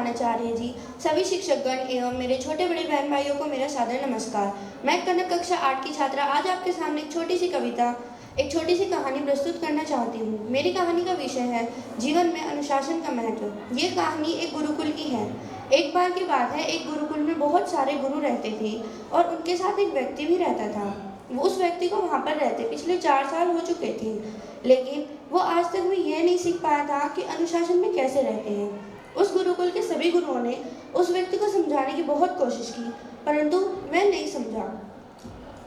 प्रधानाचार्य जी, सभी शिक्षकगण एवं मेरे छोटे बड़े बहन भाइयों को मेरा सादर नमस्कार। मैं कनक कक्षा 8 की छात्रा आज आपके सामने एक छोटी सी कविता, एक छोटी सी कहानी प्रस्तुत करना चाहती हूँ। मेरी कहानी का विषय है जीवन में अनुशासन का महत्व। ये कहानी एक गुरुकुल की है। एक बार की बात है, एक गुरुकुल में बहुत सारे गुरु रहते थे और उनके साथ एक व्यक्ति भी रहता था। उस व्यक्ति को वहाँ पर रहते पिछले 4 साल हो चुके थे, लेकिन वो आज तक भी यह नहीं सीख पाया था कि अनुशासन में कैसे रहते हैं। उस गुरुकुल के सभी गुरुओं ने उस व्यक्ति को समझाने की बहुत कोशिश की, परंतु वह नहीं समझा।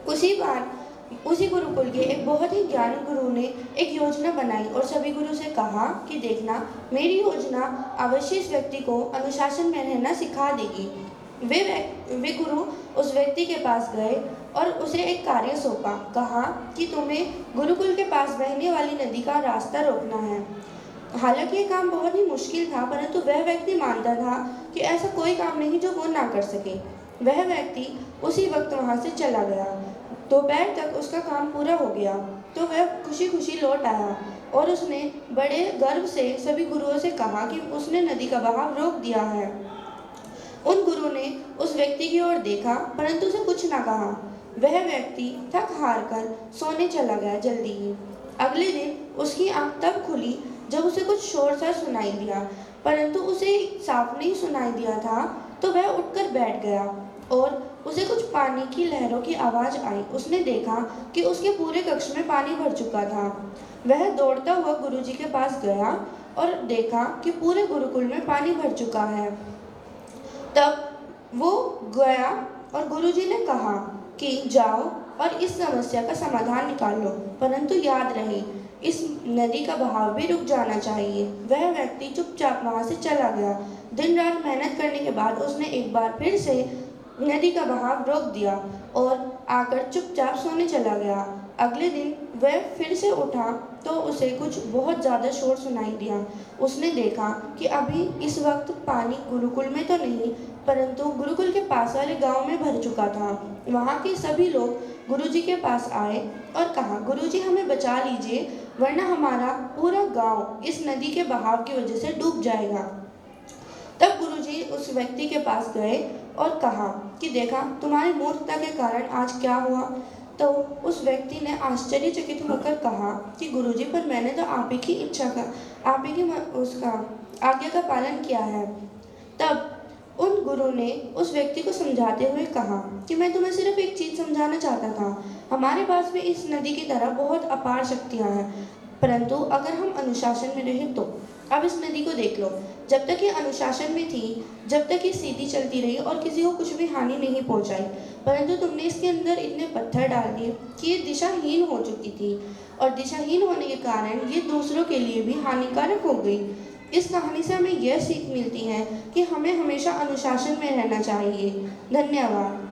उसी बार उसी गुरुकुल के एक बहुत ही ज्ञानी गुरु ने एक योजना बनाई और सभी गुरु से कहा कि देखना, मेरी योजना अवश्य इस व्यक्ति को अनुशासन में रहना सिखा देगी। वे गुरु उस व्यक्ति के पास गए और उसे एक कार्य सौंपा। कहा कि तुम्हें गुरुकुल के पास बहने वाली नदी का रास्ता रोकना है। हालांकि ये काम बहुत ही मुश्किल था, परंतु वह व्यक्ति मानता था कि ऐसा कोई काम नहीं जो वो ना कर सके। वह व्यक्ति उसी वक्त वहां से चला गया। दोपहर तक उसका काम पूरा हो गया तो वह खुशी खुशी लौट आया और उसने बड़े गर्व से सभी गुरुओं से कहा कि उसने नदी का बहाव रोक दिया है। उन गुरु ने उस व्यक्ति की ओर देखा, परंतु उसे कुछ ना कहा। वह व्यक्ति थक हार कर सोने चला गया जल्दी ही। अगले दिन उसकी आंख तब खुली जब उसे कुछ शोर सा सुनाई दिया, परंतु उसे साफ नहीं सुनाई दिया था। तो वह उठकर बैठ गया और उसे कुछ पानी की लहरों की आवाज आई। उसने देखा कि उसके पूरे कक्ष में पानी भर चुका था। वह दौड़ता हुआ गुरुजी के पास गया और देखा कि पूरे गुरुकुल में पानी भर चुका है। तब वो गया और गुरुजी ने कहा कि जाओ और इस समस्या का समाधान निकाल लो, परंतु याद रहे इस नदी का बहाव भी रुक जाना चाहिए। वह व्यक्ति चुपचाप वहां से चला गया। दिन रात मेहनत करने के बाद उसने एक बार फिर से नदी का बहाव रोक दिया और आकर चुपचाप सोने चला गया। अगले दिन वह फिर से उठा तो उसे कुछ बहुत ज़्यादा शोर सुनाई दिया। उसने देखा कि अभी इस वक्त पानी गुरुकुल में तो नहीं, परंतु गुरुकुल के पास वाले गांव में भर चुका था। वहाँ के सभी लोग गुरुजी के पास आए और कहा, गुरुजी हमें बचा लीजिए, वरना हमारा पूरा गांव इस नदी के बहाव की वजह से डूब जाएगा। तब गुरुजी उस व्यक्ति के पास गए और कहा कि देखा, तुम्हारी मूर्खता के कारण आज क्या हुआ। तो उस व्यक्ति ने आश्चर्यचकित होकर कहा कि गुरुजी, पर मैंने तो आप ही की इच्छा का, आप ही की उसका आज्ञा का पालन किया है। तब उन गुरु ने उस व्यक्ति को समझाते हुए कहा कि मैं तुम्हें सिर्फ एक चीज़ समझाना चाहता था। हमारे पास भी इस नदी की तरह बहुत अपार शक्तियाँ हैं, परंतु अगर हम अनुशासन में रहें तो। अब इस नदी को देख लो, जब तक ये अनुशासन में थी, जब तक ये सीधी चलती रही और किसी को कुछ भी हानि नहीं पहुंचाई, परंतु तुमने इसके अंदर इतने पत्थर डाल दिए कि ये दिशाहीन हो चुकी थी और दिशाहीन होने के कारण ये दूसरों के लिए भी हानिकारक हो गई। इस कहानी से हमें यह सीख मिलती है कि हमें हमेशा अनुशासन में रहना चाहिए। धन्यवाद।